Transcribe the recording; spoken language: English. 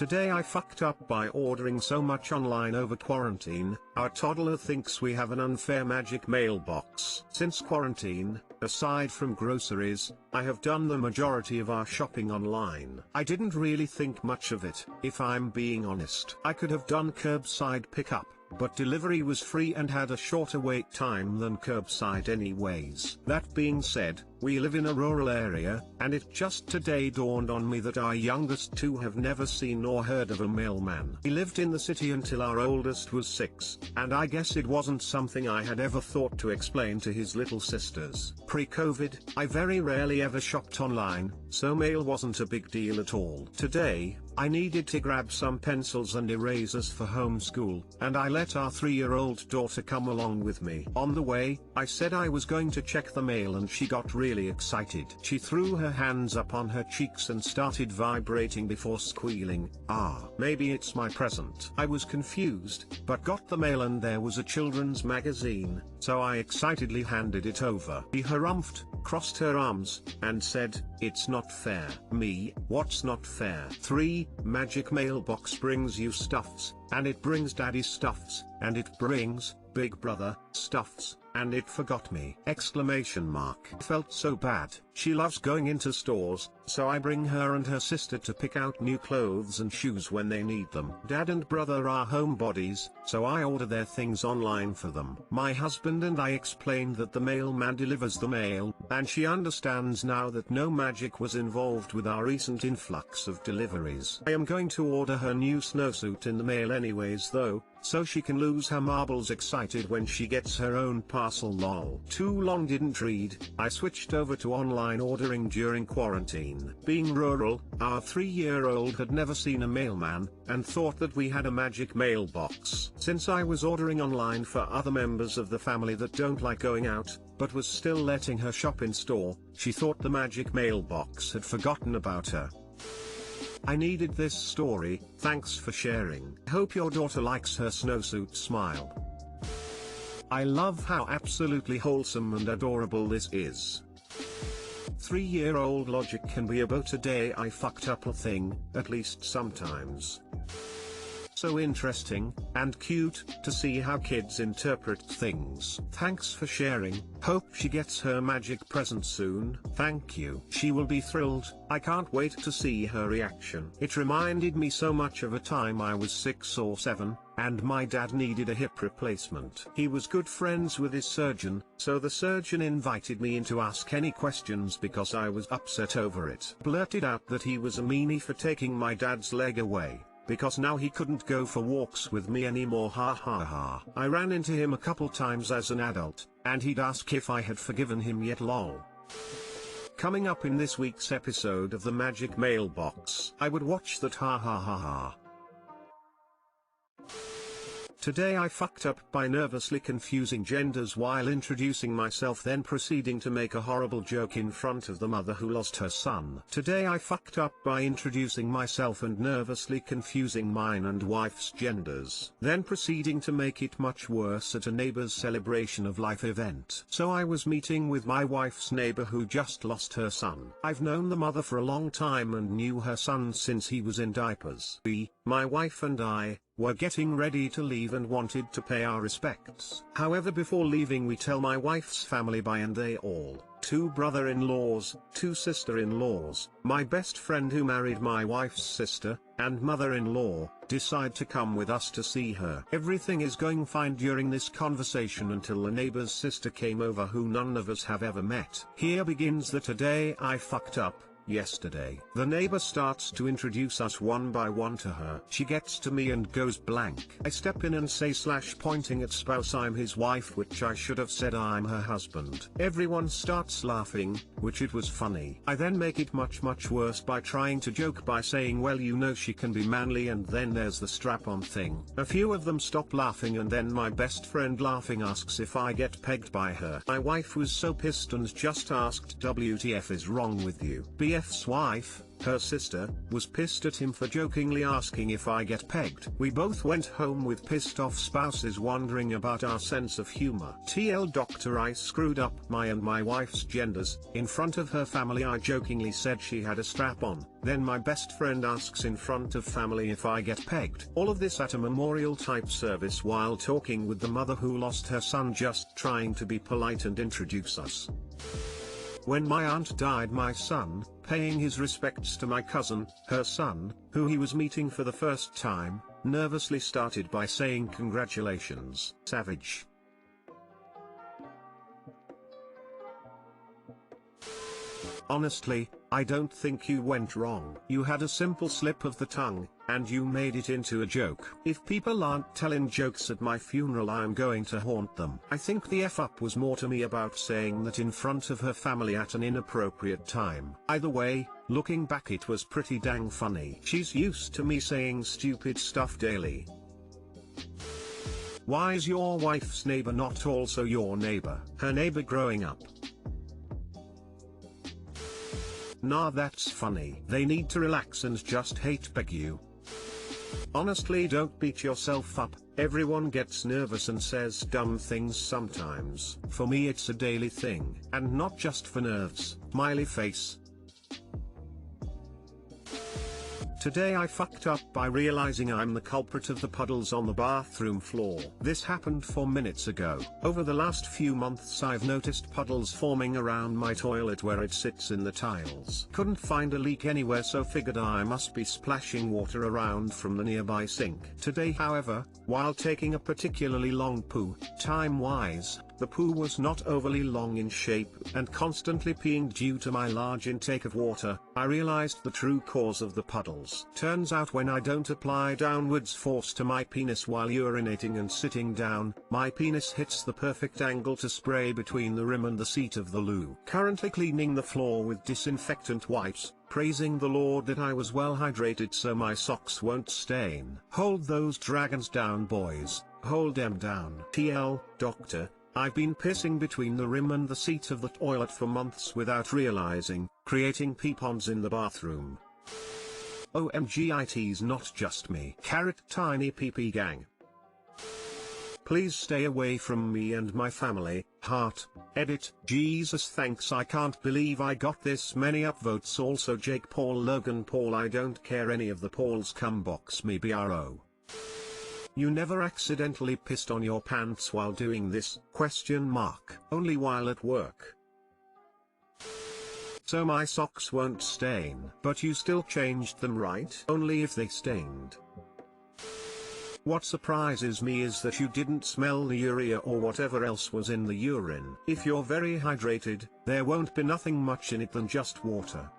Today I fucked up by ordering so much online over quarantine. Our toddler thinks we have an unfair magic mailbox. Since quarantine, aside from groceries, I have done the majority of our shopping online. I didn't really think much of it, if I'm being honest. I could have done curbside pickup, but delivery was free and had a shorter wait time than curbside anyways. That being said, we live in a rural area, and it just today dawned on me that our youngest two have never seen or heard of a mailman. We lived in the city until our oldest was 6, and I guess it wasn't something I had ever thought to explain to his little sisters. Pre-COVID, I very rarely ever shopped online, so mail wasn't a big deal at all. Today, I needed to grab some pencils and erasers for homeschool, and I let our 3-year-old daughter come along with me. On the way, I said I was going to check the mail and she got really excited. She threw her hands up on her cheeks and started vibrating before squealing, "Ah, maybe it's my present." I was confused, but got the mail and there was a children's magazine, so I excitedly handed it over. She harumphed, crossed her arms, and said, "It's not fair." Me, what's not fair? 3, magic mailbox brings you stuffs, and it brings daddy stuffs, and it brings big brother stuffs, and it forgot me! Exclamation mark. Felt so bad. She loves going into stores, so I bring her and her sister to pick out new clothes and shoes when they need them. Dad and brother are homebodies, so I order their things online for them. My husband and I explained that the mailman delivers the mail, and she understands now that no magic was involved with our recent influx of deliveries. I am going to order her new snowsuit in the mail anyways though, so she can lose her marbles excited when she gets her own parcel lol. Too long didn't read, I switched over to online ordering during quarantine. Being rural, our 3-year-old had never seen a mailman, and thought that we had a magic mailbox. Since I was ordering online for other members of the family that don't like going out, but was still letting her shop in store, she thought the magic mailbox had forgotten about her. I needed this story, thanks for sharing. Hope your daughter likes her snowsuit smile. I love how absolutely wholesome and adorable this is. 3-year-old logic can be about a day I fucked up a thing, at least sometimes. So interesting, and cute, to see how kids interpret things. Thanks for sharing, hope she gets her magic present soon. Thank you. She will be thrilled, I can't wait to see her reaction. It reminded me so much of a time I was 6 or 7, and my dad needed a hip replacement. He was good friends with his surgeon, so the surgeon invited me in to ask any questions because I was upset over it. Blurted out that he was a meanie for taking my dad's leg away, because now he couldn't go for walks with me anymore, ha ha ha. I ran into him a couple times as an adult, and he'd ask if I had forgiven him yet lol. Coming up in this week's episode of the Magic Mailbox, I would watch that, ha ha ha ha. Today I fucked up by nervously confusing genders while introducing myself, then proceeding to make a horrible joke in front of the mother who lost her son. Today I fucked up by introducing myself and nervously confusing mine and wife's genders, then proceeding to make it much worse at a neighbor's celebration of life event. So I was meeting with my wife's neighbor who just lost her son. I've known the mother for a long time and knew her son since he was in diapers. My wife and I were getting ready to leave and wanted to pay our respects. However, before leaving we tell my wife's family bye, and they all, 2 brother-in-laws, 2 sister-in-laws, my best friend who married my wife's sister, and mother-in-law, decide to come with us to see her. Everything is going fine during this conversation until the neighbor's sister came over, who none of us have ever met. Here begins the today I fucked up. Yesterday, the neighbor starts to introduce us one by one to her. She gets to me and goes blank. I step in and say / pointing at spouse, I'm his wife, which I should have said I'm her husband. Everyone starts laughing, which it was funny. I then make it much worse by trying to joke by saying, well, you know, she can be manly, and then there's the strap-on thing. A few of them stop laughing, and then my best friend laughing asks if I get pegged by her. My wife was so pissed and just asked, WTF is wrong with you? BF's wife, her sister, was pissed at him for jokingly asking if I get pegged. We both went home with pissed off spouses wondering about our sense of humor. TL Doctor, I screwed up my and my wife's genders. In front of her family I jokingly said she had a strap on. Then my best friend asks in front of family if I get pegged. All of this at a memorial type service while talking with the mother who lost her son, just trying to be polite and introduce us. When my aunt died, my son, paying his respects to my cousin, her son, who he was meeting for the first time, nervously started by saying congratulations. Savage. Honestly, I don't think you went wrong. You had a simple slip of the tongue, and you made it into a joke. If people aren't telling jokes at my funeral, I'm going to haunt them. I think the F-up was more to me about saying that in front of her family at an inappropriate time. Either way, looking back, it was pretty dang funny. She's used to me saying stupid stuff daily. Why is your wife's neighbor not also your neighbor? Her neighbor growing up. Nah, that's funny. They need to relax and just hate beg you. Honestly, don't beat yourself up. Everyone gets nervous and says dumb things sometimes. For me it's a daily thing. And not just for nerves. Smiley face. Today I fucked up by realizing I'm the culprit of the puddles on the bathroom floor. This happened 4 minutes ago. Over the last few months I've noticed puddles forming around my toilet where it sits in the tiles. Couldn't find a leak anywhere, so figured I must be splashing water around from the nearby sink. Today, however, while taking a particularly long poo, time-wise, the poo was not overly long in shape and constantly peeing due to my large intake of water. I realized the true cause of the puddles. Turns out when I don't apply downwards force to my penis while urinating and sitting down, my penis hits the perfect angle to spray between the rim and the seat of the loo. Currently cleaning the floor with disinfectant wipes, praising the Lord that I was well hydrated so my socks won't stain. Hold those dragons down, boys. Hold them down. TL Doctor, I've been pissing between the rim and the seat of the toilet for months without realizing, creating pee ponds in the bathroom. OMG, it's not just me. Tiny PP gang. Please stay away from me and my family. Heart. Edit. Jesus, thanks. I can't believe I got this many upvotes. Also Jake Paul, Logan Paul. I don't care any of the Pauls. Come box me bro. You never accidentally pissed on your pants while doing this? Only while at work. So my socks won't stain. But you still changed them, right? Only if they stained. What surprises me is that you didn't smell the urea or whatever else was in the urine. If you're very hydrated, there won't be nothing much in it than just water.